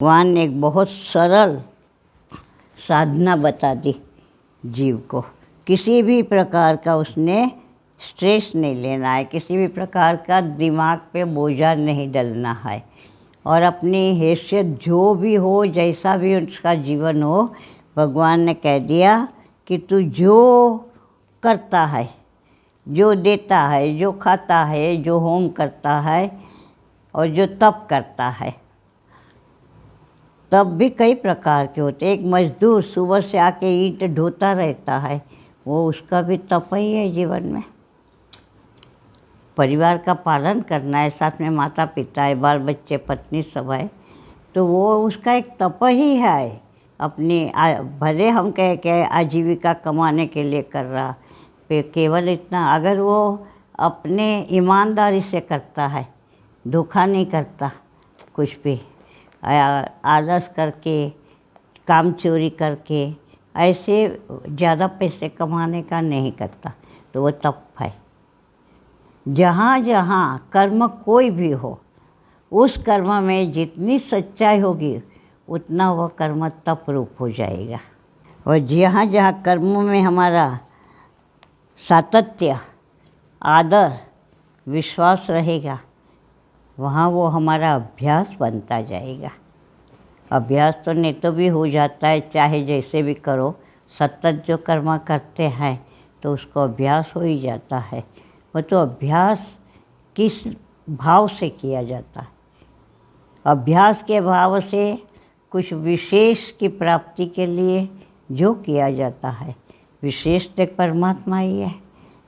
भगवान ने एक बहुत सरल साधना बता दी जीव को। किसी भी प्रकार का उसने स्ट्रेस नहीं लेना है, किसी भी प्रकार का दिमाग पे बोझा नहीं डलना है, और अपनी हैसियत जो भी हो, जैसा भी उसका जीवन हो, भगवान ने कह दिया कि तू जो करता है, जो देता है, जो खाता है, जो होम करता है और जो तप करता है, तब भी कई प्रकार के होते हैं। एक मजदूर सुबह से आके ईंट ढोता रहता है, वो उसका भी तप ही है जीवन में। परिवार का पालन करना है, साथ में माता पिता है, बाल बच्चे, पत्नी सब है, तो वो उसका एक तप ही है। अपनी भले हम कह के आजीविका कमाने के लिए कर रहा, पे केवल इतना, अगर वो अपने ईमानदारी से करता है, धोखा नहीं करता, कुछ भी आलस करके, काम चोरी करके, ऐसे ज़्यादा पैसे कमाने का नहीं करता, तो वो तप है। जहाँ जहाँ कर्म कोई भी हो, उस कर्म में जितनी सच्चाई होगी उतना वह कर्म तप रूप हो जाएगा। और जहाँ जहाँ कर्मों में हमारा सातत्य, आदर, विश्वास रहेगा, वहाँ वो हमारा अभ्यास बनता जाएगा। अभ्यास तो नहीं तो भी हो जाता है, चाहे जैसे भी करो, सतत जो कर्म करते हैं तो उसको अभ्यास हो ही जाता है। वो तो अभ्यास किस भाव से किया जाता है? अभ्यास के भाव से कुछ विशेष की प्राप्ति के लिए जो किया जाता है, विशेष तो परमात्मा ही है।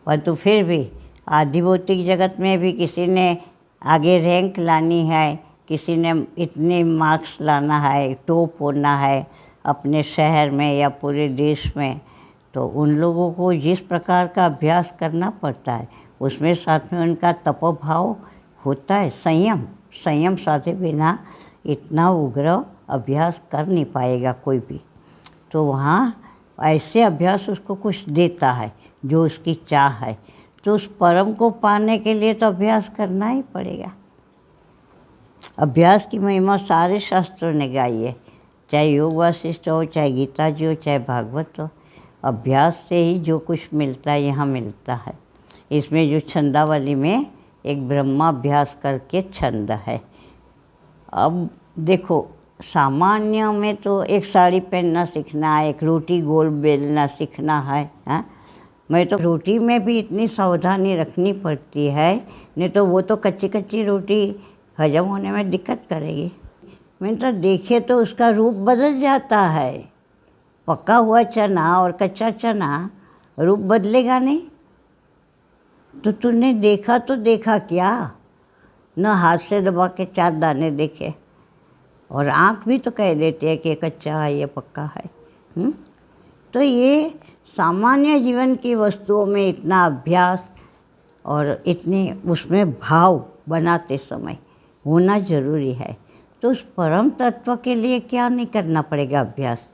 परंतु फिर भी आधि भौतिक जगत में भी किसी ने आगे रैंक लानी है, किसी ने इतने मार्क्स लाना है, टॉप होना है अपने शहर में या पूरे देश में, तो उन लोगों को जिस प्रकार का अभ्यास करना पड़ता है, उसमें साथ में उनका तपोभाव होता है। संयम साधे बिना इतना उग्र अभ्यास कर नहीं पाएगा कोई भी। तो वहाँ ऐसे अभ्यास उसको कुछ देता है जो उसकी चाह है, तो उस परम को पाने के लिए तो अभ्यास करना ही पड़ेगा। अभ्यास की महिमा सारे शास्त्रों ने गाई है, चाहे योग वासिष्ठ हो, चाहे गीता जी हो, चाहे भागवत हो। अभ्यास से ही जो कुछ मिलता है यहाँ मिलता है। इसमें जो छंदावली में एक ब्रह्माभ्यास करके छंद है। अब देखो, सामान्य में तो एक साड़ी पहनना सीखना है, एक रोटी गोल बेलना सीखना है, हाँ? मैं तो रोटी में भी इतनी सावधानी रखनी पड़ती है, नहीं तो वो तो कच्ची कच्ची रोटी हजम होने में दिक्कत करेगी। मैंने तो देखे तो उसका रूप बदल जाता है। पका हुआ चना और कच्चा चना रूप बदलेगा नहीं। तो तूने देखा तो देखा क्या? न हाथ से दबा के 4 दाने देखे, और आँख भी तो कह देती है कि कच्चा है, ये पक्का है। तो ये सामान्य जीवन की वस्तुओं में इतना अभ्यास और इतने उसमें भाव बनाते समय होना जरूरी है। तो उस परम तत्व के लिए क्या नहीं करना पड़ेगा? अभ्यास।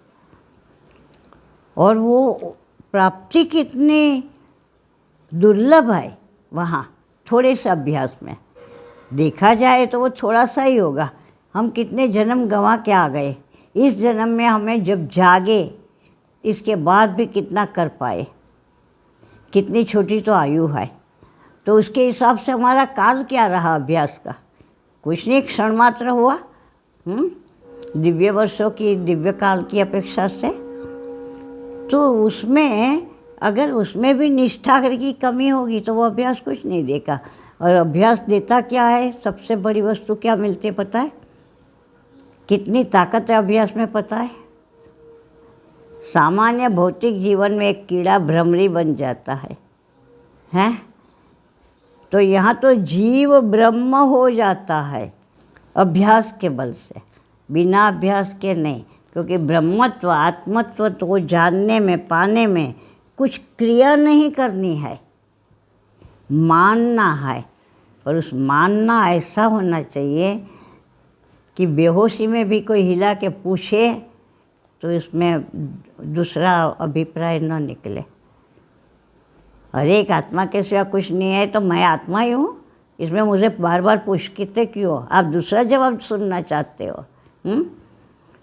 और वो प्राप्ति कितनी दुर्लभ है वहाँ थोड़े से अभ्यास में। देखा जाए तो वो थोड़ा सा ही होगा। हम कितने जन्म गंवा के आ गए, इस जन्म में हमें जब जागे इसके बाद भी कितना कर पाए। कितनी छोटी तो आयु है, तो उसके हिसाब से हमारा काल क्या रहा अभ्यास का? कुछ नहीं, क्षण मात्र हुआ दिव्य वर्षों की, दिव्य काल की अपेक्षा से। तो उसमें अगर उसमें भी निष्ठा की कमी होगी तो वो अभ्यास कुछ नहीं देगा। और अभ्यास देता क्या है? सबसे बड़ी वस्तु क्या मिलती है पता है? कितनी ताकत है अभ्यास में पता है? सामान्य भौतिक जीवन में एक कीड़ा भ्रमरी बन जाता है, हैं? तो यहाँ तो जीव ब्रह्म हो जाता है अभ्यास के बल से, बिना अभ्यास के नहीं। क्योंकि ब्रह्मत्व, आत्मत्व तो जानने में, पाने में कुछ क्रिया नहीं करनी है, मानना है। और उस मानना ऐसा होना चाहिए कि बेहोशी में भी कोई हिला के पूछे तो इसमें दूसरा अभिप्राय न निकले। अरे एक आत्मा के सिवा कुछ नहीं है, तो मैं आत्मा ही हूँ, इसमें मुझे बार बार पूछते क्यों? आप दूसरा जवाब सुनना चाहते हो?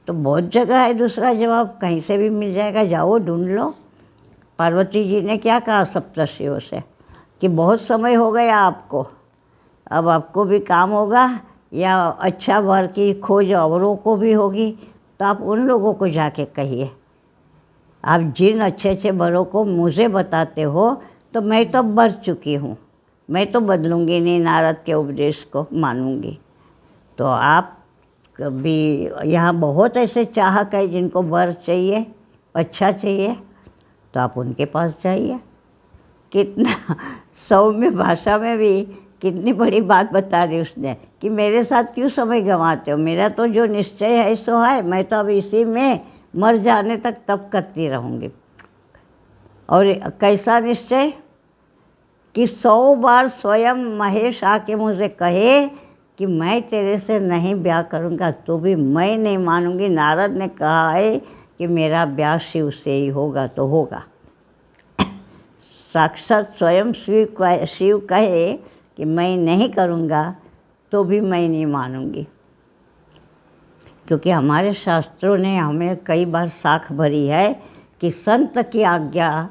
तो बहुत जगह है दूसरा जवाब, कहीं से भी मिल जाएगा, जाओ ढूंढ लो। पार्वती जी ने क्या कहा सप्तर्षियों से कि बहुत समय हो गया आपको, अब आपको भी काम होगा या अच्छा वर की खोज औरों को भी होगी, तो आप उन लोगों को जाके कहिए। आप जिन अच्छे अच्छे वरों को मुझे बताते हो तो मैं तो बढ़ चुकी हूँ, मैं तो बदलूँगी नहीं, नारद के उपदेश को मानूंगी। तो आप कभी, यहाँ बहुत ऐसे चाहक है जिनको वर चाहिए, अच्छा चाहिए, तो आप उनके पास जाइए। कितना सौम्य भाषा में भी कितनी बड़ी बात बता दी उसने कि मेरे साथ क्यों समय गंवाते हो, मेरा तो जो निश्चय है सो है, मैं तो अब इसी में मर जाने तक तप करती रहूँगी। और कैसा निश्चय कि 100 बार स्वयं महेश आके मुझे कहे कि मैं तेरे से नहीं ब्याह करूँगा, तो भी मैं नहीं मानूंगी। नारद ने कहा है कि मेरा ब्याह शिव से ही होगा तो होगा। साक्षात स्वयं शिव कहे कि मैं नहीं करूँगा तो भी मैं नहीं मानूंगी, क्योंकि हमारे शास्त्रों ने हमें कई बार साख भरी है कि संत की आज्ञा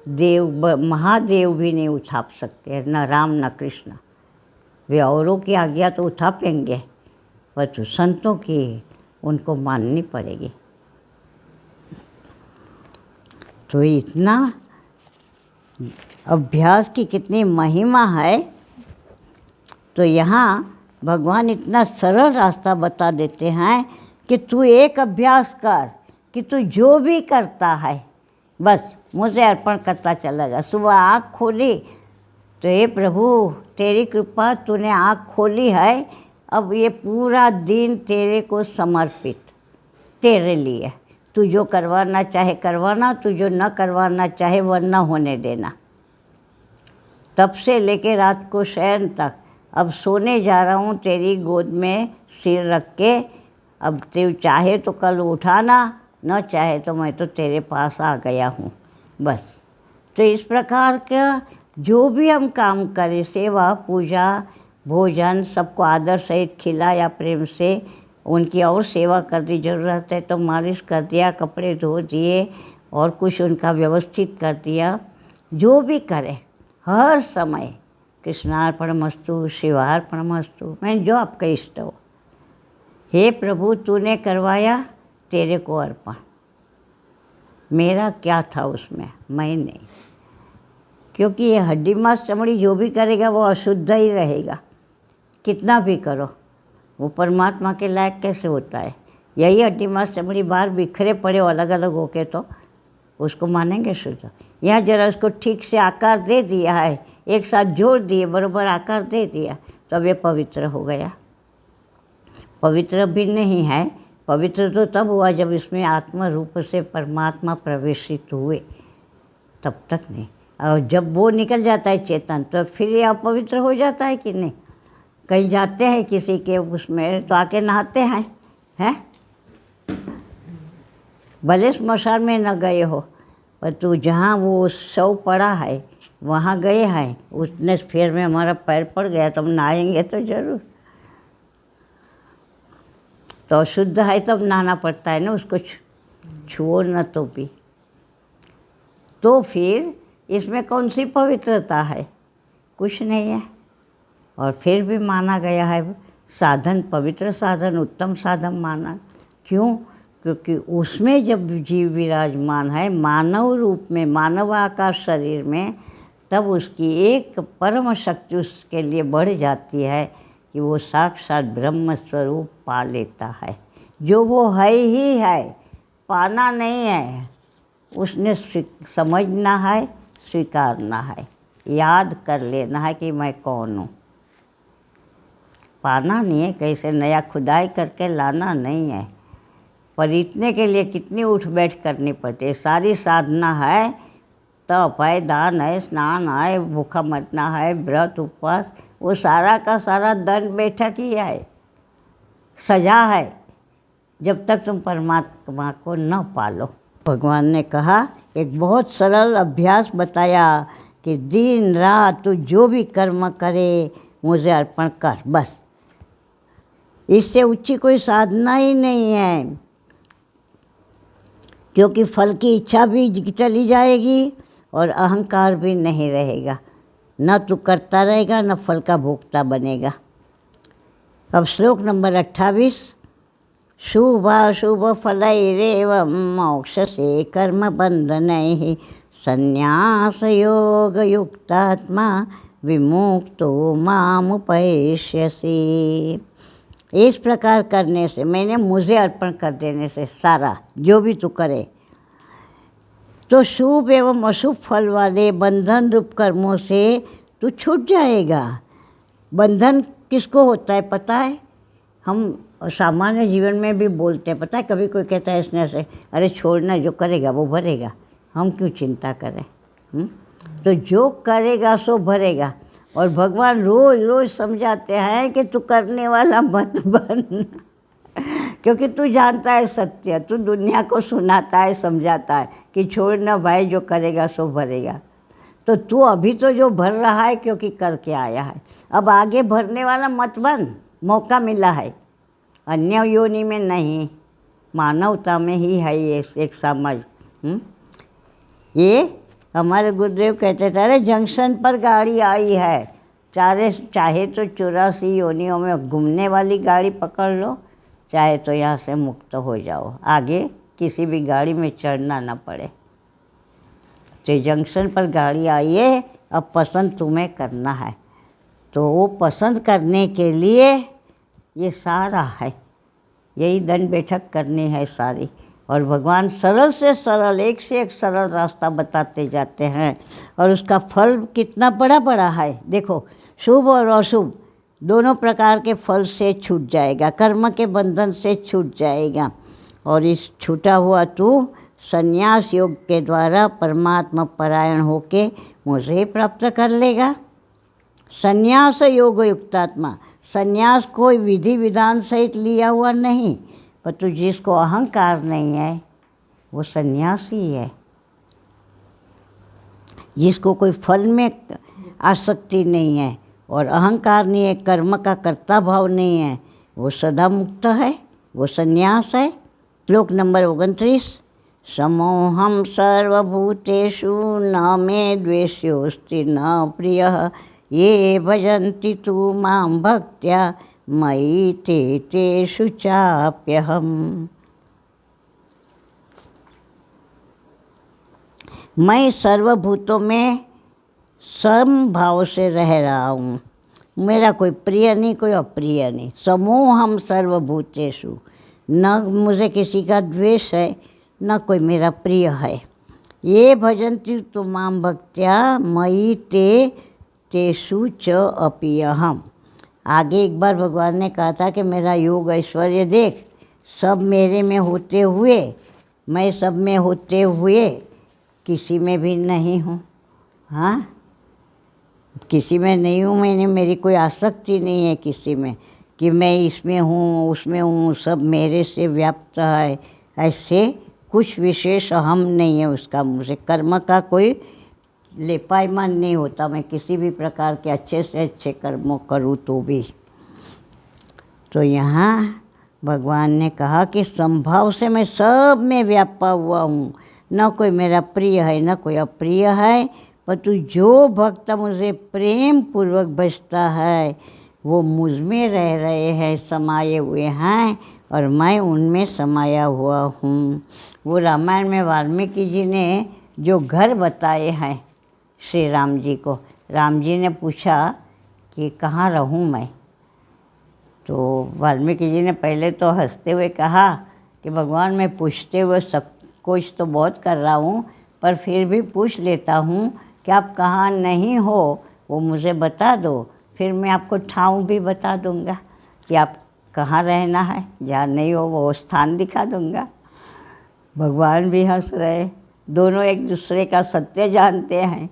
महादेव भी नहीं उठाप सकते, न राम न कृष्ण। वे औरों की आज्ञा तो उठापेंगे, पर तो संतों की उनको माननी पड़ेगी। तो इतना अभ्यास की कितनी महिमा है। तो यहाँ भगवान इतना सरल रास्ता बता देते हैं कि तू एक अभ्यास कर कि तू जो भी करता है बस मुझे अर्पण करता चला जा। सुबह आँख खोली तो हे प्रभु तेरी कृपा, तूने आँख खोली है, अब ये पूरा दिन तेरे को समर्पित, तेरे लिए। तू जो करवाना चाहे करवाना, तू जो न करवाना चाहे वह न होने देना। तब से लेके रात को शयन तक अब सोने जा रहा हूँ तेरी गोद में सिर रख के। अब तू चाहे तो कल उठाना, न चाहे तो मैं तो तेरे पास आ गया हूँ बस। तो इस प्रकार का जो भी हम काम करें, सेवा पूजा भोजन सबको आदर सहित खिलाया प्रेम से, उनकी और सेवा कर दी, ज़रूरत है तो मालिश कर दिया, कपड़े धो दिए और कुछ उनका व्यवस्थित कर दिया। जो भी करें हर समय कृष्णार्पणमस्तु शिवार्पणमस्तु, मैं जो आपका इष्ट हो। हे प्रभु तूने करवाया, तेरे को अर्पण, मेरा क्या था उसमें, मैं नहीं। क्योंकि ये हड्डी मांस चमड़ी जो भी करेगा वो अशुद्ध ही रहेगा, कितना भी करो वो परमात्मा के लायक कैसे होता है। यही हड्डी मांस चमड़ी बाहर बिखरे पड़े हो अलग अलग होके तो उसको मानेंगे शुद्ध। यहाँ जरा उसको ठीक से आकार दे दिया है, एक साथ जोड़ दिए, बराबर आकार दे दिया, तो अब ये पवित्र हो गया। पवित्र भी नहीं है, पवित्र तो तब हुआ जब इसमें आत्मा रूप से परमात्मा प्रवेशित हुए, तब तक नहीं। और जब वो निकल जाता है चेतन तो फिर ये अपवित्र हो जाता है कि नहीं। कहीं जाते हैं किसी के उसमें तो आके नहाते हैं भले स्मशान में न गए हो, पर तू जहाँ वो शव पड़ा है वहाँ गए हैं, उसने फिर में हमारा पैर पड़ गया तो हम नहाएंगे तो जरूर। तो शुद्ध है तब नहाना पड़ता है ना, उसको छुओ न तो भी। तो फिर इसमें कौन सी पवित्रता है, कुछ नहीं है। और फिर भी माना गया है साधन, पवित्र साधन, उत्तम साधन माना। क्यों? क्योंकि उसमें जब जीव विराजमान है मानव रूप में, मानव आकार शरीर में, तब उसकी एक परम शक्ति उसके लिए बढ़ जाती है कि वो साक्षात ब्रह्म स्वरूप पा लेता है, जो वो है ही है, पाना नहीं है। उसने समझना है, स्वीकारना है, याद कर लेना है कि मैं कौन हूँ। पाना नहीं है, कैसे नया खुदाई करके लाना नहीं है। पर इतने के लिए कितनी उठ बैठ करनी पड़ती है। सारी साधना है, तप है, दान है, स्नान है, भूखा मरना है, व्रत उपवास, वो सारा का सारा दंड बैठक ही है, सजा है, जब तक तुम परमात्मा को न पालो। भगवान ने कहा एक बहुत सरल अभ्यास बताया कि दिन रात तू जो भी कर्म करे मुझे अर्पण कर बस। इससे ऊंची कोई साधना ही नहीं है, क्योंकि फल की इच्छा भी चली जाएगी और अहंकार भी नहीं रहेगा। न तू करता रहेगा न फल का भोक्ता बनेगा। अब श्लोक नंबर 28। शुभाशुभ फलैरेवं मोक्षसे कर्म बंधनैः संन्यास योग युक्तात्मा विमुक्तो मामुपैष्यसि। इस प्रकार करने से, मैंने मुझे अर्पण कर देने से सारा जो भी तू करे, तो शुभ एवं अशुभ फल वाले बंधन रूप कर्मों से तू छूट जाएगा। बंधन किसको होता है पता है? हम सामान्य जीवन में भी बोलते हैं, पता है, कभी कोई कहता है इसने से, अरे छोड़ना, जो करेगा वो भरेगा, हम क्यों चिंता करें। तो जो करेगा सो भरेगा। और भगवान रोज रोज समझाते हैं कि तू करने वाला मत बन, क्योंकि तू जानता है सत्य, तू दुनिया को सुनाता है, समझाता है कि छोड़ना भाई, जो करेगा सो भरेगा। तो तू अभी तो जो भर रहा है क्योंकि करके आया है, अब आगे भरने वाला मत बन। मौका मिला है, अन्य योनि में नहीं, मानवता में ही है ये एक समझ। ये हमारे गुरुदेव कहते थे, अरे जंक्शन पर गाड़ी आई है, चाहे तो 84 योनियों में घूमने वाली गाड़ी पकड़ लो, चाहे तो यहाँ से मुक्त हो जाओ, आगे किसी भी गाड़ी में चढ़ना ना पड़े। तो जंक्शन पर गाड़ी आई है, अब पसंद तुम्हें करना है। तो वो पसंद करने के लिए ये सारा है, यही दंड बैठक करनी है सारी। और भगवान सरल से सरल, एक से एक सरल रास्ता बताते जाते हैं, और उसका फल कितना बड़ा बड़ा है। देखो, शुभ और अशुभ दोनों प्रकार के फल से छूट जाएगा, कर्म के बंधन से छूट जाएगा। और इस छूटा हुआ तू संन्यास योग के द्वारा परमात्मा परायण होके मुझे प्राप्त कर लेगा। संन्यास योग युक्तात्मा, संन्यास कोई विधि विधान सहित लिया हुआ नहीं, पर तो जिसको अहंकार नहीं है वो सन्यासी है। जिसको कोई फल में आसक्ति नहीं है और अहंकार नहीं है, कर्म का कर्ता भाव नहीं है, वो सदा मुक्त है, वो सन्यास है। श्लोक नंबर 29। समोहम सर्वभूतेषु न मे द्वेष्योस्ति न प्रियः ये भजन्ति तु मां भक्त्या मयि ते तेषु चाप्यहम्। मैं सर्वभूतों में समभाव से रह रहा हूँ, मेरा कोई प्रिय नहीं, कोई अप्रिय नहीं। समोहम सर्वभूतेषु, न मुझे किसी का द्वेष है, न कोई मेरा प्रिय है। ये भजन्ति तु मां भक्त्या मयि ते तेषु च अप्यहम्। आगे एक बार भगवान ने कहा था कि मेरा योग ऐश्वर्य देख, सब मेरे में होते हुए, मैं सब में होते हुए किसी में भी नहीं हूँ। हाँ, किसी में नहीं हूँ, मेरी कोई आसक्ति नहीं है किसी में कि मैं इसमें हूँ उसमें हूँ, सब मेरे से व्याप्त है। ऐसे कुछ विशेष अहम नहीं है उसका, मुझे कर्म का कोई लेपायमान नहीं होता। मैं किसी भी प्रकार के अच्छे से अच्छे कर्मों करूँ तो भी। तो यहाँ भगवान ने कहा कि संभाव से मैं सब में व्यापा हुआ हूँ, न कोई मेरा प्रिय है न कोई अप्रिय है, परंतु जो भक्त मुझे प्रेम पूर्वक भजता है वो मुझ में रह रहे हैं, समाये हुए हैं, और मैं उनमें समाया हुआ हूँ। वो रामायण में वाल्मीकि जी ने जो घर बताए हैं श्री राम जी को, राम जी ने पूछा कि कहाँ रहूँ मैं, तो वाल्मीकि जी ने पहले तो हंसते हुए कहा कि भगवान, मैं पूछते हुए सब कुछ तो बहुत कर रहा हूँ, पर फिर भी पूछ लेता हूँ कि आप कहाँ नहीं हो वो मुझे बता दो, फिर मैं आपको ठाव भी बता दूँगा कि आप कहाँ रहना है, जहाँ नहीं हो वो स्थान दिखा दूँगा। भगवान भी हंस रहे, दोनों एक दूसरे का सत्य जानते हैं।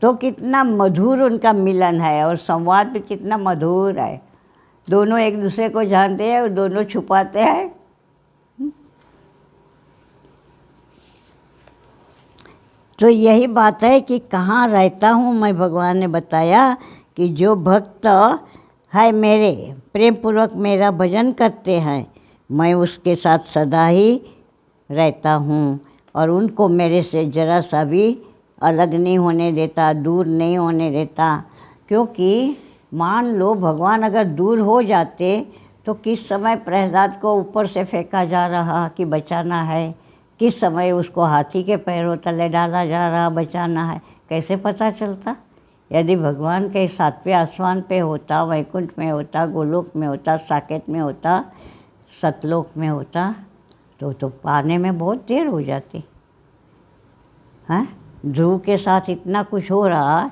तो कितना मधुर उनका मिलन है और संवाद भी कितना मधुर है। दोनों एक दूसरे को जानते हैं और दोनों छुपाते हैं। तो यही बात है कि कहाँ रहता हूँ मैं। भगवान ने बताया कि जो भक्त है मेरे, प्रेम पूर्वक मेरा भजन करते हैं, मैं उसके साथ सदा ही रहता हूँ और उनको मेरे से ज़रा सा भी अलग नहीं होने देता, दूर नहीं होने देता। क्योंकि मान लो भगवान अगर दूर हो जाते तो किस समय प्रहलाद को ऊपर से फेंका जा रहा कि बचाना है, किस समय उसको हाथी के पैरों तले डाला जा रहा बचाना है, कैसे पता चलता? यदि भगवान के 7वें आसमान पे होता, वैकुंठ में होता, गोलोक में होता, साकेत में होता, सतलोक में होता तो पाने में बहुत देर हो जाती है। ध्रुव के साथ इतना कुछ हो रहा,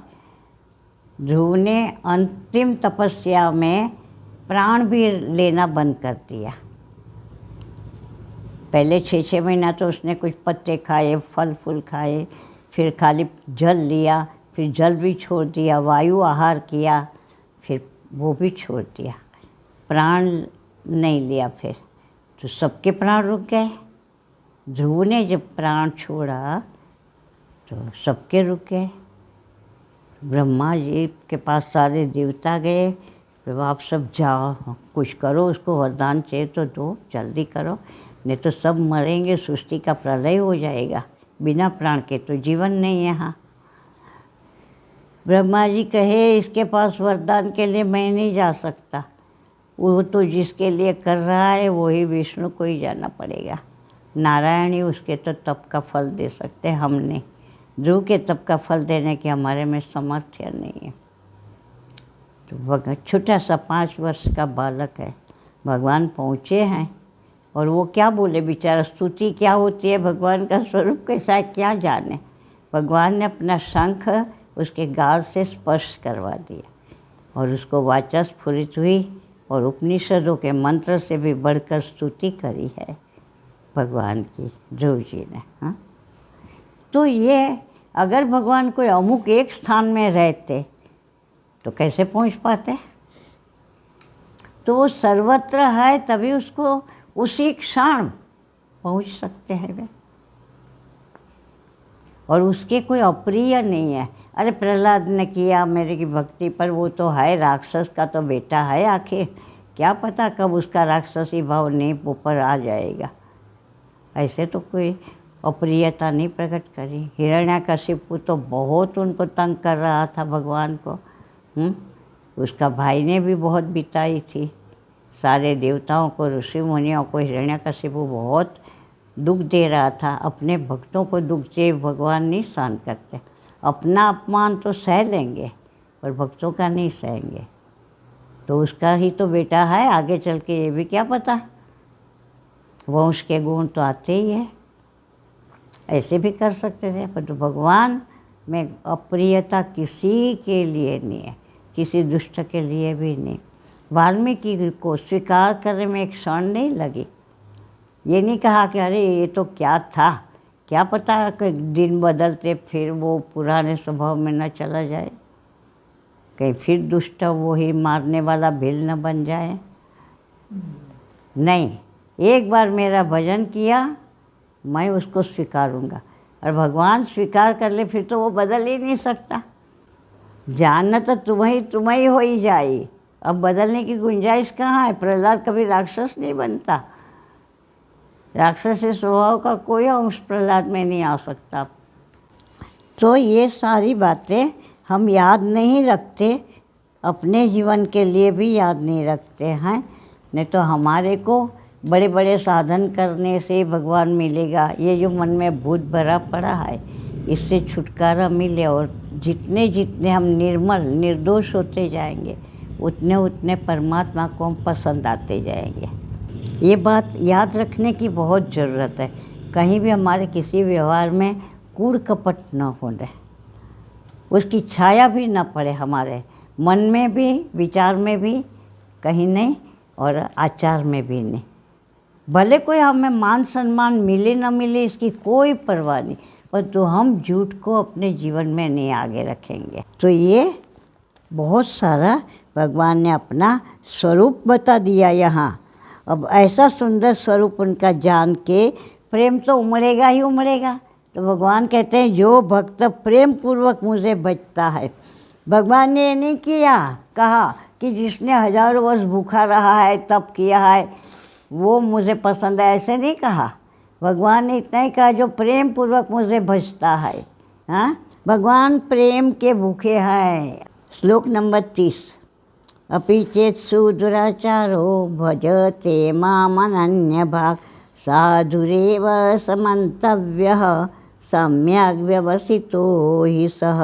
ध्रुव ने अंतिम तपस्या में प्राण भी लेना बंद कर दिया। पहले 6-6 महीना तो उसने कुछ पत्ते खाए, फल फूल खाए, फिर खाली जल लिया, फिर जल भी छोड़ दिया, वायु आहार किया, फिर वो भी छोड़ दिया, प्राण नहीं लिया। फिर तो सबके प्राण रुक गए। ध्रुव ने जब प्राण छोड़ा तो सबके रुक गए। ब्रह्मा जी के पास सारे देवता गए, तो आप सब जाओ, कुछ करो, उसको वरदान चाहिए तो दो, जल्दी करो, नहीं तो सब मरेंगे, सृष्टि का प्रलय हो जाएगा, बिना प्राण के तो जीवन नहीं यहाँ। ब्रह्मा जी कहे इसके पास वरदान के लिए मैं नहीं जा सकता, वो तो जिसके लिए कर रहा है वही विष्णु को ही जाना पड़ेगा। नारायण ही उसके तो तप का फल दे सकते, हम नहीं। ध्रुव के तप का फल देने के हमारे में सामर्थ्य नहीं है। तो छोटा सा 5 वर्ष का बालक है, भगवान पहुँचे हैं और वो क्या बोले बेचारा, स्तुति क्या होती है, भगवान का स्वरूप कैसा है क्या जाने। भगवान ने अपना शंख उसके गाल से स्पर्श करवा दिया और उसको वाचा स्फुरित हुई और उपनिषदों के मंत्र से भी बढ़कर स्तुति करी है भगवान की ध्रुव जी ने। हाँ, तो ये अगर भगवान कोई अमुक एक स्थान में रहते तो कैसे पहुंच पाते? तो वो सर्वत्र है, तभी उसको उसी क्षण पहुंच सकते हैं वे, और उसके कोई अप्रिय नहीं है। अरे प्रहलाद ने किया मेरे की भक्ति पर, वो तो है राक्षस का तो बेटा है, आखिर क्या पता कब उसका राक्षसी भाव नहीं ऊपर आ जाएगा। ऐसे तो कोई अप्रियता नहीं प्रकट करी। हिरण्याकशिपु तो बहुत उनको तंग कर रहा था भगवान को। उसका भाई ने भी बहुत बिताई थी, सारे देवताओं को, ऋषि मुनियों को हिरण्याकशिपु बहुत दुख दे रहा था। अपने भक्तों को दुख से भगवान नहीं सहन करते, अपना अपमान तो सह लेंगे पर भक्तों का नहीं सहेंगे। तो उसका ही तो बेटा है, आगे चल के ये भी क्या पता, वंश के गुण तो आते ही है, ऐसे भी कर सकते थे। पर तो भगवान में अप्रियता किसी के लिए नहीं है, किसी दुष्ट के लिए भी नहीं। वाल्मीकि को स्वीकार करने में एक क्षण नहीं लगी। ये नहीं कहा कि अरे ये तो क्या था, क्या पता कि दिन बदलते फिर वो पुराने स्वभाव में न चला जाए, कहीं फिर दुष्ट वो ही मारने वाला भील न बन जाए। नहीं, एक बार मेरा भजन किया मैं उसको स्वीकारूंगा, और भगवान स्वीकार कर ले फिर तो वो बदल ही नहीं सकता। जानना तो तुम्हें हो ही जाए, अब बदलने की गुंजाइश कहाँ है। प्रहलाद कभी राक्षस नहीं बनता, राक्षसी स्वभाव का कोई अंश प्रहलाद में नहीं आ सकता। तो ये सारी बातें हम याद नहीं रखते, अपने जीवन के लिए भी याद नहीं रखते हैं। नहीं तो हमारे को बड़े बड़े साधन करने से भगवान मिलेगा, ये जो मन में भूत भरा पड़ा है इससे छुटकारा मिले, और जितने जितने हम निर्मल निर्दोष होते जाएंगे उतने उतने परमात्मा को हम पसंद आते जाएंगे। ये बात याद रखने की बहुत ज़रूरत है। कहीं भी हमारे किसी व्यवहार में कूड़ कपट न हो रहे, उसकी छाया भी न पड़े हमारे मन में भी, विचार में भी कहीं नहीं, और आचार में भी नहीं। भले कोई हमें मान सम्मान मिले न मिले इसकी कोई परवाह नहीं, पर तो हम झूठ को अपने जीवन में नहीं आगे रखेंगे। तो ये बहुत सारा भगवान ने अपना स्वरूप बता दिया यहाँ। अब ऐसा सुंदर स्वरूप उनका जान के प्रेम तो उमड़ेगा ही उमड़ेगा। तो भगवान कहते हैं जो भक्त प्रेम पूर्वक मुझे भजता है। भगवान ने ये नहीं कहा कि जिसने हजारों वर्ष भूखा रहा है, तप किया है, वो मुझे पसंद है, ऐसे नहीं कहा। भगवान ने इतना ही कहा जो प्रेम पूर्वक मुझे भजता है। हाँ, भगवान प्रेम के भूखे हैं। श्लोक नंबर 30। अपि चेत्सु दुराचारो भजते मामनन्य भाग साधुरेव समन्तव्यः सम्यग् व्यवसितो हि सः।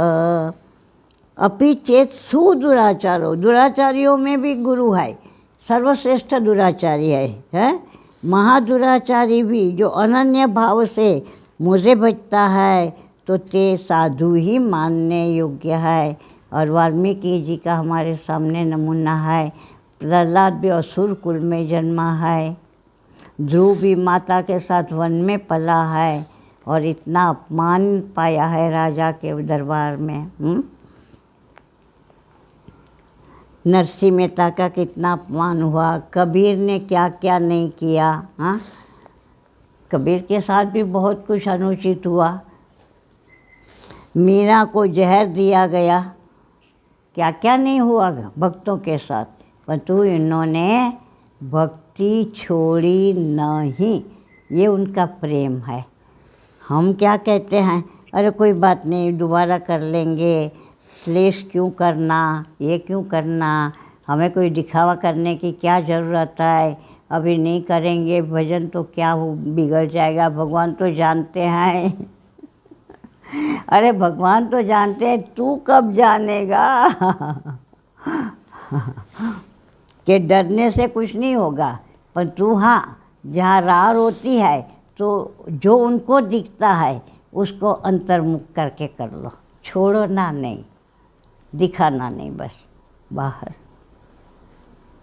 अपि चेत सुदुराचारो, दुराचारियों में भी गुरु है, सर्वश्रेष्ठ दुराचारी है? महादुराचारी भी जो अनन्य भाव से मुझे भजता है तो ते साधु ही मानने योग्य है। और वाल्मीकि जी का हमारे सामने नमूना है। प्रहलाद भी असुर कुल में जन्मा है, ध्रुव भी माता के साथ वन में पला है और इतना अपमान पाया है राजा के दरबार में। नरसिंह मेहता का कितना अपमान हुआ, कबीर ने क्या क्या नहीं किया। हाँ, कबीर के साथ भी बहुत कुछ अनुचित हुआ। मीरा को जहर दिया गया, क्या क्या नहीं हुआ भक्तों के साथ, परंतु इन्होंने भक्ति छोड़ी नहीं। ये उनका प्रेम है। हम क्या कहते हैं, अरे कोई बात नहीं, दोबारा कर लेंगे, क्लेश क्यों करना, ये क्यों करना, हमें कोई दिखावा करने की क्या ज़रूरत है, अभी नहीं करेंगे भजन तो क्या हो बिगड़ जाएगा, भगवान तो जानते हैं। अरे भगवान तो जानते हैं, तू कब जानेगा। कि डरने से कुछ नहीं होगा, पर तू हाँ, जहाँ राह होती है तो जो उनको दिखता है उसको अंतर्मुख करके कर लो, छोड़ना नहीं, दिखाना नहीं, बस बाहर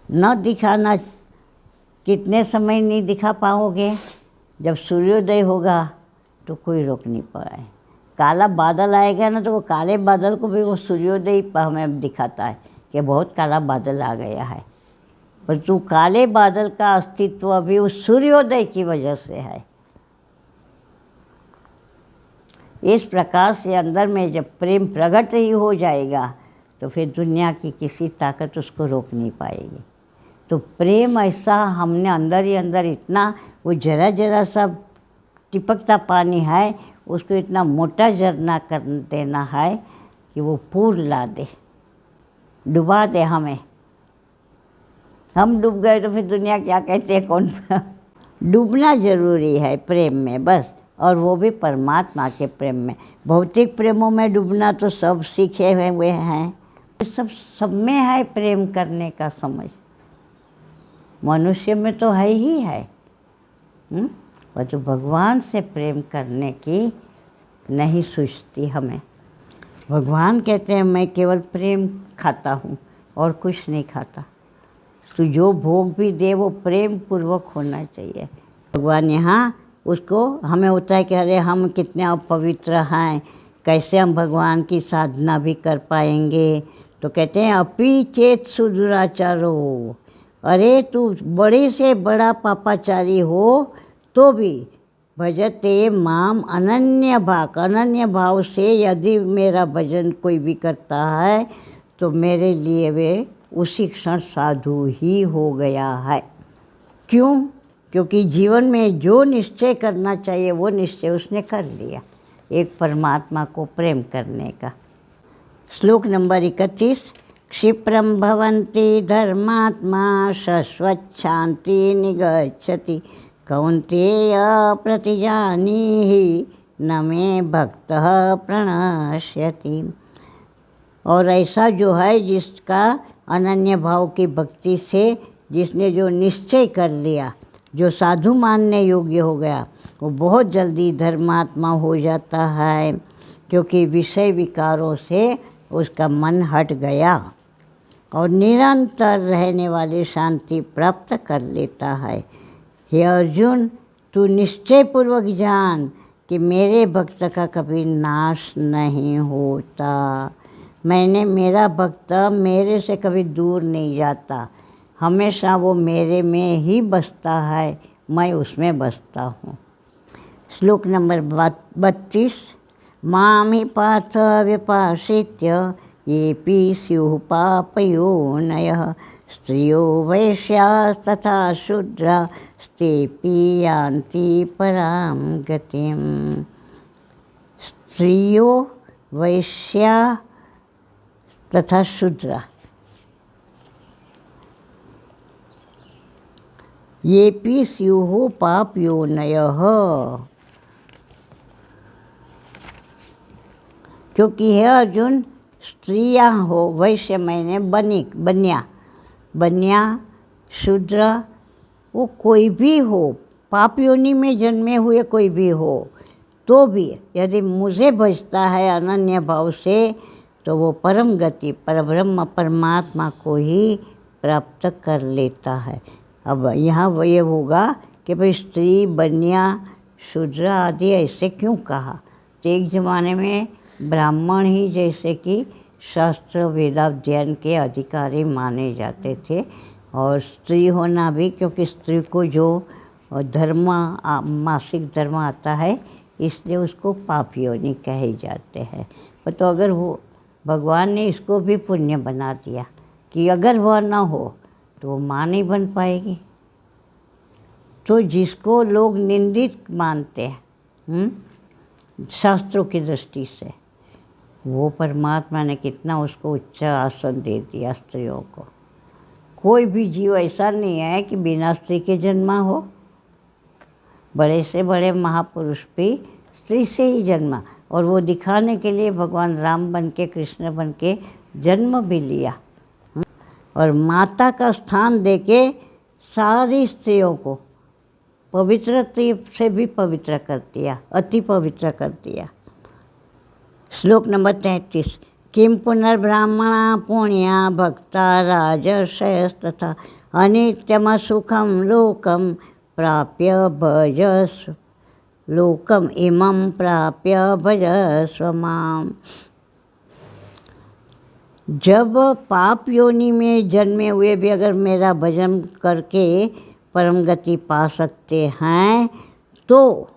न दिखाना। कितने समय नहीं दिखा पाओगे, जब सूर्योदय होगा तो कोई रोक नहीं पाए। काला बादल आएगा ना, तो वो काले बादल को भी वो सूर्योदय हमें दिखाता है कि बहुत काला बादल आ गया है, पर तू काले बादल का अस्तित्व अभी उस सूर्योदय की वजह से है। इस प्रकार से अंदर में जब प्रेम प्रकट ही हो जाएगा तो फिर दुनिया की किसी ताकत उसको रोक नहीं पाएगी। तो प्रेम ऐसा हमने अंदर ही अंदर इतना, वो जरा जरा सा टिपकता पानी है, उसको इतना मोटा झरना कर देना है कि वो पूर ला दे, डुबा दे हमें। हम डूब गए तो फिर दुनिया क्या कहते हैं, कौन। डूबना जरूरी है प्रेम में बस, और वो भी परमात्मा के प्रेम में। भौतिक प्रेमों में डूबना तो सब सीखे हुए हैं, सब में है प्रेम करने का समझ, मनुष्य में तो है ही है। पर तो भगवान से प्रेम करने की नहीं सूझती हमें। भगवान कहते हैं मैं केवल प्रेम खाता हूँ और कुछ नहीं खाता। तो जो भोग भी दे वो प्रेम पूर्वक होना चाहिए। भगवान यहाँ उसको हमें होता है कि अरे हम कितने अपवित्र हैं, कैसे हम भगवान की साधना भी कर पाएंगे। तो कहते हैं अपि चेत सुदुराचारो, अरे तू बड़े से बड़ा पापाचारी हो तो भी भजते माम अनन्य भाग, अनन्य भाव से यदि मेरा भजन कोई भी करता है तो मेरे लिए वे उसी क्षण साधु ही हो गया है। क्यों? क्योंकि जीवन में जो निश्चय करना चाहिए वो निश्चय उसने कर लिया, एक परमात्मा को प्रेम करने का। श्लोक नंबर 31। क्षिप्रम भवन्ति धर्मात्मा शश्वच्छान्ति निगच्छति कौन्तेय प्रतिजानीहि न मे भक्तः प्रणश्यति। और ऐसा जो है जिसका अनन्य भाव की भक्ति से जिसने जो निश्चय कर लिया, जो साधु मानने योग्य हो गया, वो बहुत जल्दी धर्मात्मा हो जाता है, क्योंकि विषय विकारों से उसका मन हट गया और निरंतर रहने वाली शांति प्राप्त कर लेता है। हे अर्जुन, तू निश्चय पूर्वक जान कि मेरे भक्त का कभी नाश नहीं होता। मेरा भक्त मेरे से कभी दूर नहीं जाता, हमेशा वो मेरे में ही बसता है, मैं उसमें बसता हूँ। श्लोक नंबर 32। मामि पार्थ व्यपाश्रित्य येऽपि स्युः पापयोनयः स्त्रियो वैश्यास्तथा शूद्रास्तेऽपि यान्ति परां गतिम्। स्त्रियो वैश्या तथा शूद्रा येऽपि स्युः पापयोनयः, क्योंकि है अर्जुन, स्त्रियाँ हो, वैश्य मैंने बनिया शूद्र, वो कोई भी हो, पाप योनि में जन्मे हुए कोई भी हो, तो भी यदि मुझे भजता है अनन्य भाव से, तो वो परम गति परब्रह्म परमात्मा को ही प्राप्त कर लेता है। अब यहाँ वो ये होगा कि भाई स्त्री बनिया शूद्र आदि ऐसे क्यों कहा, तो एक ज़माने में ब्राह्मण ही जैसे कि शास्त्र वेदाध्ययन के अधिकारी माने जाते थे, और स्त्री होना भी, क्योंकि स्त्री को जो धर्म मासिक धर्म आता है इसलिए उसको पाप योनि कहे जाते हैं। पर तो अगर वो भगवान ने इसको भी पुण्य बना दिया कि अगर वह न हो तो वो माँ नहीं बन पाएगी। तो जिसको लोग निंदित मानते हैं शास्त्रों की दृष्टि से, वो परमात्मा ने कितना उसको उच्च आसन दे दिया स्त्रियों को। कोई भी जीव ऐसा नहीं है कि बिना स्त्री के जन्मा हो। बड़े से बड़े महापुरुष भी स्त्री से ही जन्मा, और वो दिखाने के लिए भगवान राम बन के कृष्ण बन के जन्म भी लिया, और माता का स्थान देके सारी स्त्रियों को पवित्र से भी पवित्र कर दिया, अति पवित्र कर दिया। श्लोक नंबर 33। किं पुनर्ब्राह्मणा पुण्या भक्ता राजर्षयस्तथा अनित्यमसुखं लोकं प्राप्य भजस्व लोकम इमं प्राप्य भजस्व माम्। जब पाप योनि में जन्मे हुए भी अगर मेरा भजन करके परम गति पा सकते हैं, तो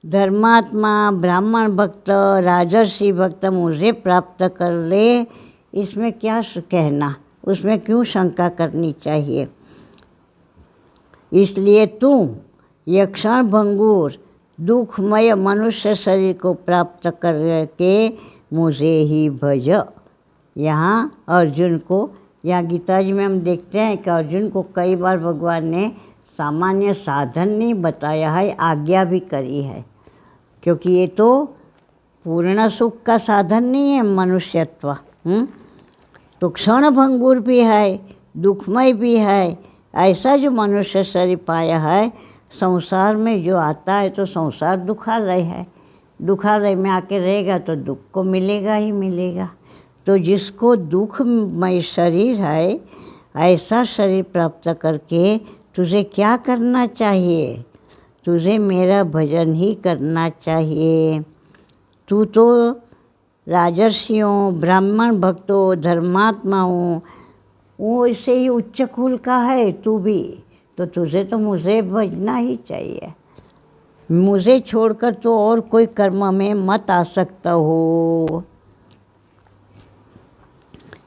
धर्मात्मा ब्राह्मण भक्त राजर्षि भक्त मुझे प्राप्त कर ले, इसमें क्या कहना, उसमें क्यों शंका करनी चाहिए। इसलिए तुम यह क्षण भंगुर दुखमय मनुष्य शरीर को प्राप्त करके मुझे ही भज। यहाँ अर्जुन को, यहाँ गीता जी में हम देखते हैं कि अर्जुन को कई बार भगवान ने सामान्य साधन नहीं बताया है, आज्ञा भी करी है, क्योंकि ये तो पूर्ण सुख का साधन नहीं है मनुष्यत्व। तो क्षण भंगुर भी है, दुखमय भी है। ऐसा जो मनुष्य शरीर पाया है, संसार में जो आता है तो संसार दुखालय है, दुखालय में आके रहेगा तो दुख को मिलेगा ही मिलेगा। तो जिसको दुखमय शरीर है, ऐसा शरीर प्राप्त करके तुझे क्या करना चाहिए, तुझे मेरा भजन ही करना चाहिए। तू तो राजर्षियों ब्राह्मण भक्तों धर्मात्माओं वो ऐसे ही उच्च कुल का है तू भी, तो तुझे तो मुझे भजना ही चाहिए। मुझे छोड़कर तो और कोई कर्म में मत आ सकता हो।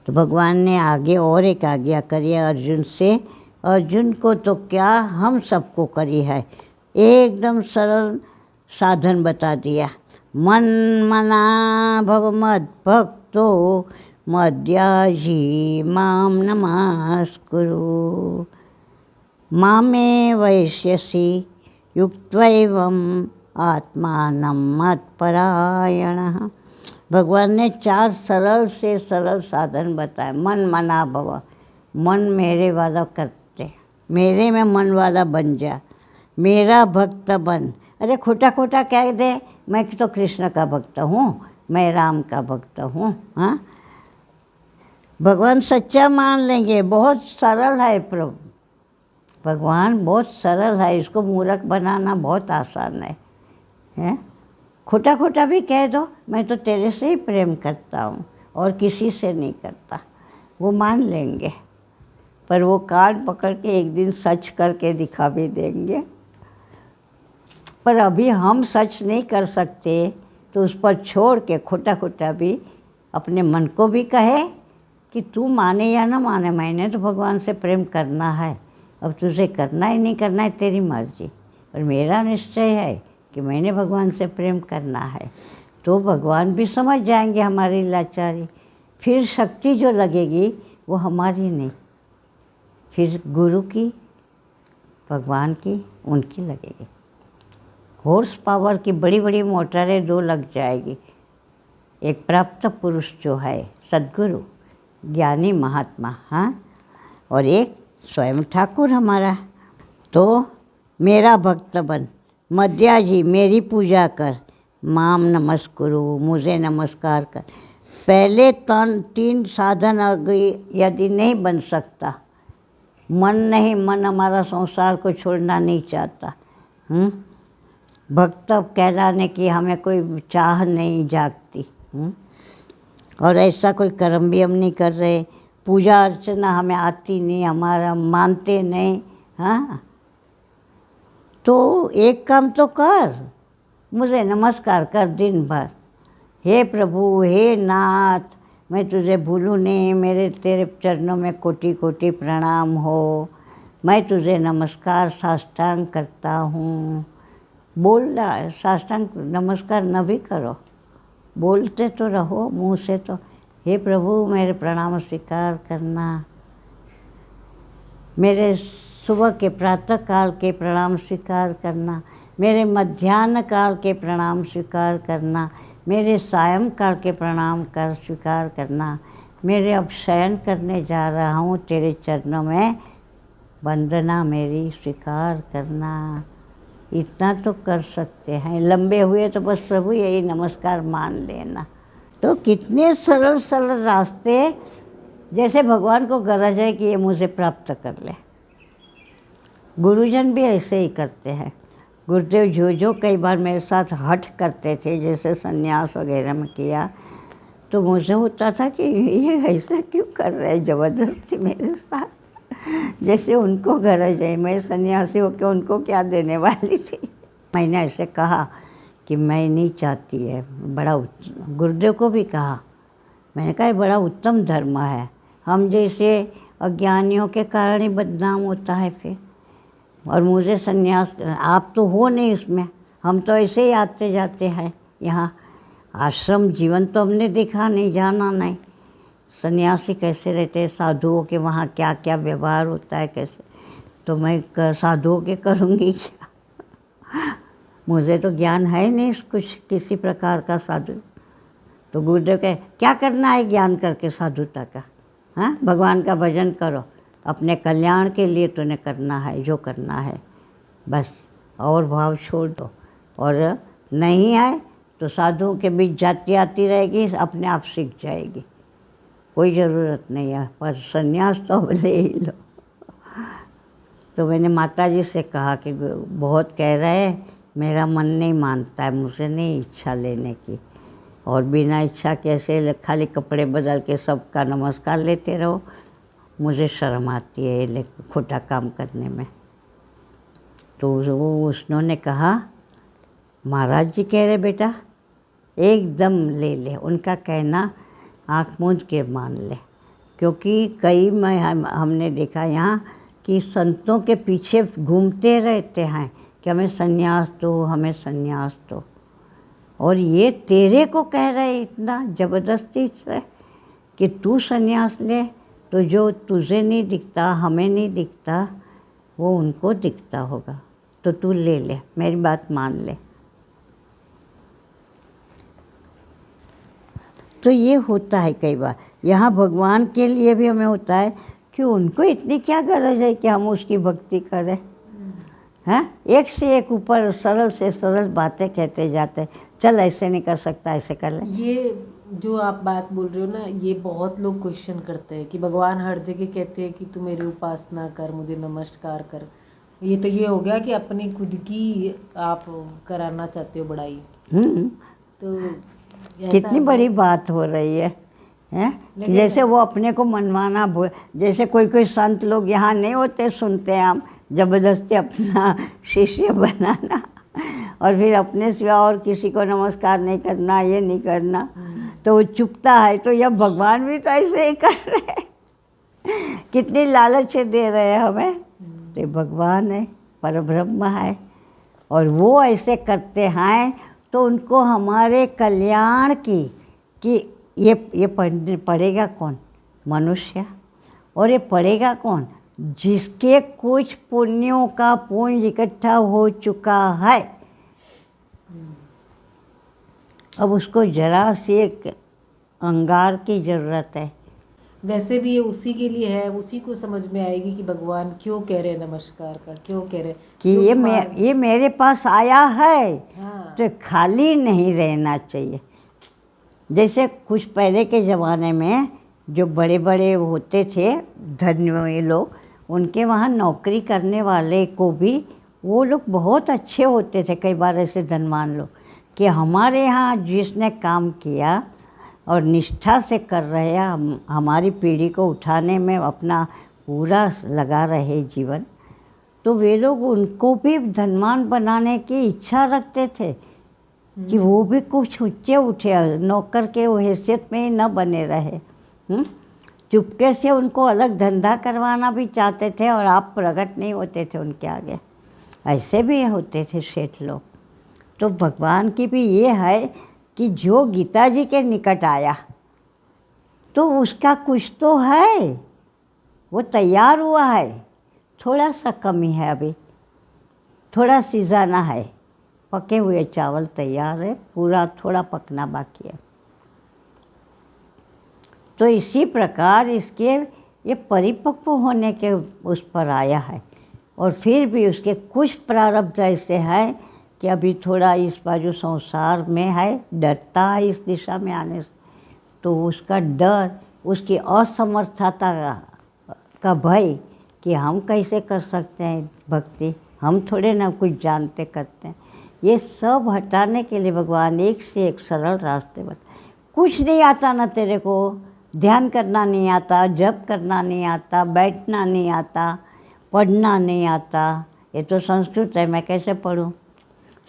तो भगवान ने आगे और एक आज्ञा करी है अर्जुन से। अर्जुन को तो क्या, हम सबको करी है, एकदम सरल साधन बता दिया। मन मना भव मद भक्तो मद्याजी माम नमस्कुरु मामे वैश्यसि युक्त्वैवं आत्मानं मत्परायणः। भगवान ने 4 सरल से सरल साधन बताए। मन मना भव, मन मेरे वाला करते, मेरे में मन वाला बन जा, मेरा भक्त बन। अरे खोटा खोटा कह दे, मैं तो कृष्ण का भक्त हूँ, मैं राम का भक्त हूँ। हाँ, भगवान सच्चा मान लेंगे। बहुत सरल है प्रभु, भगवान बहुत सरल है, इसको मूर्ख बनाना बहुत आसान है? खोटा खोटा भी कह दो, मैं तो तेरे से ही प्रेम करता हूँ और किसी से नहीं करता, वो मान लेंगे। पर वो कान पकड़ के एक दिन सच करके दिखा भी देंगे। पर अभी हम सच नहीं कर सकते, तो उस पर छोड़ के खोटा खोटा भी अपने मन को भी कहे कि तू माने या ना माने, मैंने तो भगवान से प्रेम करना है, अब तुझे करना ही नहीं करना है तेरी मर्जी, और मेरा निश्चय है कि मैंने भगवान से प्रेम करना है। तो भगवान भी समझ जाएंगे हमारी लाचारी। फिर शक्ति जो लगेगी वो हमारी नहीं, फिर गुरु की, भगवान की, उनकी लगेगी। हॉर्स पावर की बड़ी बड़ी मोटरें 2 लग जाएगी। एक प्राप्त पुरुष जो है सद्गुरु ज्ञानी महात्मा, हाँ, और एक स्वयं ठाकुर हमारा। तो मेरा भक्त बन, मध्या जी मेरी पूजा कर, माम नमस्कुरु मुझे नमस्कार कर। पहले 3 साधन यदि नहीं बन सकता, मन नहीं, मन हमारा संसार को छोड़ना नहीं चाहता। भक्त कहलाने की हमें कोई चाह नहीं जागती। और ऐसा कोई कर्म भी हम नहीं कर रहे, पूजा अर्चना हमें आती नहीं, हमारा मानते नहीं। हाँ, तो एक काम तो कर, मुझे नमस्कार कर दिन भर। हे प्रभु, हे नाथ, मैं तुझे भूलूं नहीं, मेरे तेरे चरणों में कोटि कोटि प्रणाम हो, मैं तुझे नमस्कार साष्टांग करता हूँ। बोलना, साष्टांग नमस्कार न भी करो, बोलते तो रहो मुँह से, तो हे प्रभु मेरे प्रणाम स्वीकार करना, मेरे सुबह के प्रातः काल के प्रणाम स्वीकार करना, मेरे मध्याह्न काल के प्रणाम स्वीकार करना, मेरे सायं काल के प्रणाम कर स्वीकार करना, मेरे अब शयन करने जा रहा हूँ तेरे चरणों में वंदना मेरी स्वीकार करना। इतना तो कर सकते हैं। लंबे हुए तो बस प्रभु यही नमस्कार मान लेना। तो कितने सरल सरल रास्ते, जैसे भगवान को गरज है कि ये मुझे प्राप्त कर ले। गुरुजन भी ऐसे ही करते हैं। गुरुदेव जो कई बार मेरे साथ हठ करते थे, जैसे संन्यास वगैरह में किया, तो मुझे होता था कि ये ऐसा क्यों कर रहे हैं ज़बरदस्ती मेरे साथ, जैसे उनको गरज है, मैं सन्यासी होकर उनको क्या देने वाली थी। मैंने ऐसे कहा कि मैं नहीं चाहती है, बड़ा गुरुदेव को भी कहा, मैंने कहा बड़ा उत्तम धर्म है, हम जैसे अज्ञानियों के कारण ही बदनाम होता है फिर। और मुझे सन्यास, आप तो हो नहीं उसमें, हम तो ऐसे ही आते जाते हैं यहाँ, आश्रम जीवन तो हमने देखा नहीं, जाना नहीं, सन्यासी कैसे रहते हैं, साधुओं के वहाँ क्या क्या व्यवहार होता है कैसे, तो मैं साधुओं के करूँगी क्या? मुझे तो ज्ञान है नहीं कुछ किसी प्रकार का साधु। तो गुरुदेव कहे क्या करना है ज्ञान करके साधुता का, हाँ, भगवान का भजन करो, अपने कल्याण के लिए तूने करना है जो करना है, बस और भाव छोड़ दो। और नहीं आए तो साधुओं के बीच जाती आती रहेगी, अपने आप सीख जाएगी, कोई ज़रूरत नहीं है, पर संन्यास तो अब ले ही लो। तो मैंने माताजी से कहा कि बहुत कह रहे हैं, मेरा मन नहीं मानता है, मुझे नहीं इच्छा लेने की, और बिना इच्छा कैसे खाली कपड़े बदल के सबका नमस्कार लेते रहो, मुझे शर्म आती है ये खोटा काम करने में। तो वो उन्होंने कहा महाराज जी कह रहे बेटा एकदम ले ले, उनका कहना आँख मूंद के मान ले, क्योंकि कई में हमने देखा यहाँ कि संतों के पीछे घूमते रहते हैं कि हमें संन्यास दो, हमें संन्यास दो, और ये तेरे को कह रहे इतना ज़बरदस्ती से कि तू संन्यास ले, तो जो तुझे नहीं दिखता, हमें नहीं दिखता, वो उनको दिखता होगा, तो तू ले ले, मेरी बात मान ले। तो ये होता है कई बार यहाँ भगवान के लिए भी हमें होता है कि उनको इतनी क्या गरज है कि हम उसकी भक्ति करें, हैं? एक से एक ऊपर सरल से सरल बातें कहते जाते, चल ऐसे नहीं कर सकता, ऐसे कर ले। ये जो आप बात बोल रहे हो ना, ये बहुत लोग क्वेश्चन करते हैं कि भगवान हर जगह कहते हैं कि तू मेरी उपासना कर, मुझे नमस्कार कर। ये तो ये हो गया कि अपनी खुद की आप कराना चाहते हो बड़ाई। तो कितनी बड़ी बात हो रही है, हैं? जैसे वो अपने को मनवाना, जैसे कोई कोई संत लोग यहाँ नहीं होते, सुनते हैं हम, ज़बरदस्ती अपना शिष्य बनाना और फिर अपने सिवा और किसी को नमस्कार नहीं करना, ये नहीं करना। तो वो चुपता है। तो यह भगवान भी तो ऐसे ही कर रहे हैं, कितनी लालच दे रहे हैं हमें। तो भगवान है, परब्रह्म है, और वो ऐसे करते हैं तो उनको हमारे कल्याण की कि ये पढ़ेगा कौन? मनुष्य। और ये पढ़ेगा कौन? जिसके कुछ पुण्यों का पुण्य इकट्ठा हो चुका है। अब उसको जरा सी एक अंगार की ज़रूरत है। वैसे भी ये उसी के लिए है, उसी को समझ में आएगी कि भगवान क्यों कह रहे हैं नमस्कार का, क्यों कह रहे कि ये मेरे पास आया है। हाँ। तो खाली नहीं रहना चाहिए। जैसे कुछ पहले के ज़माने में जो बड़े बड़े होते थे धनी लोग, उनके वहाँ नौकरी करने वाले को भी वो लोग बहुत अच्छे होते थे। कई बार ऐसे धनवान लोग कि हमारे यहाँ जिसने काम किया और निष्ठा से कर रहे हैं, हमारी पीढ़ी को उठाने में अपना पूरा लगा रहे जीवन, तो वे लोग उनको भी धनवान बनाने की इच्छा रखते थे कि वो भी कुछ ऊँचे उठे, नौकर के वो हैसियत में ही न बने रहे। चुपके से उनको अलग धंधा करवाना भी चाहते थे और आप प्रकट नहीं होते थे उनके आगे। ऐसे भी होते थे सेठ लोग। तो भगवान की भी ये है कि जो गीता जी के निकट आया तो उसका कुछ तो है, वो तैयार हुआ है। थोड़ा सा कमी है, अभी थोड़ा सिजाना है। पके हुए चावल तैयार है, पूरा थोड़ा पकना बाकी है। तो इसी प्रकार इसके ये परिपक्व होने के उस पर आया है। और फिर भी उसके कुछ प्रारब्ध ऐसे हैं कि अभी थोड़ा इस बाजू संसार में है, डरता है इस दिशा में आने से। तो उसका डर, उसकी असमर्थता का भय कि हम कैसे कर सकते हैं भक्ति, हम थोड़े ना कुछ जानते करते हैं, ये सब हटाने के लिए भगवान एक से एक सरल रास्ते बता। कुछ नहीं आता ना तेरे को, ध्यान करना नहीं आता, जप करना नहीं आता, बैठना नहीं आता, पढ़ना नहीं आता। ये तो संस्कृत है, मैं कैसे पढ़ूं?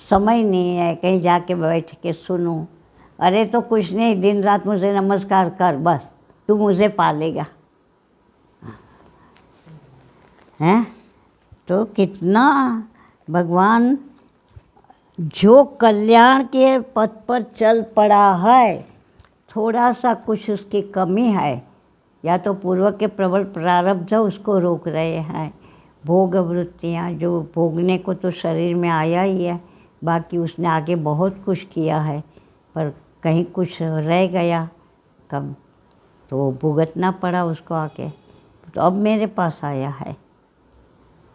समय नहीं है कहीं जाके बैठ के सुनूं। अरे तो कुछ नहीं, दिन रात मुझे नमस्कार कर, बस तू मुझे पालेगा। हैं? तो कितना भगवान जो कल्याण के पथ पर चल पड़ा है, थोड़ा सा कुछ उसकी कमी है, या तो पूर्व के प्रबल प्रारब्ध उसको रोक रहे हैं। भोग वृत्तियाँ जो भोगने को तो शरीर में आया ही है, बाकी उसने आगे बहुत कुछ किया है, पर कहीं कुछ रह गया कम, तो वो भुगतना पड़ा उसको आके। तो अब मेरे पास आया है,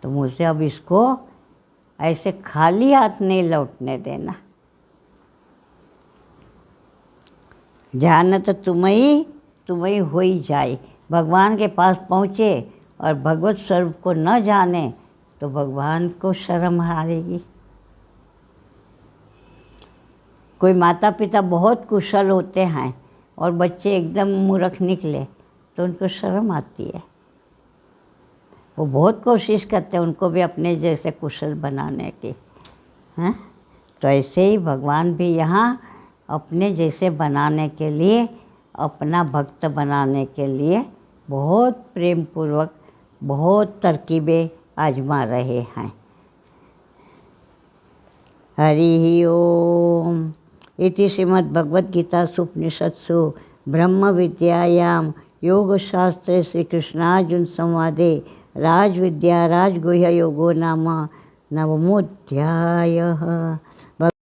तो मुझे अब इसको ऐसे खाली हाथ नहीं लौटने देना। जानत तुम्हें हो ही जाए। भगवान के पास पहुँचे और भगवत स्वरूप को न जाने तो भगवान को शर्म हारेगी। कोई माता पिता बहुत कुशल होते हैं और बच्चे एकदम मूर्ख निकले तो उनको शर्म आती है। वो बहुत कोशिश करते हैं उनको भी अपने जैसे कुशल बनाने की, हैं? तो ऐसे ही भगवान भी यहाँ अपने जैसे बनाने के लिए, अपना भक्त बनाने के लिए बहुत प्रेम पूर्वक बहुत तरकीबें आजमा रहे हैं। हरि ओम। इति श्रीमद्भगवद्गीतासु उपनिषत्सु ब्रह्म विद्यायां योगशास्त्रे श्रीकृष्णार्जुन संवादे राजविद्या राजगुह्य योगो नाम नवमोऽध्यायः।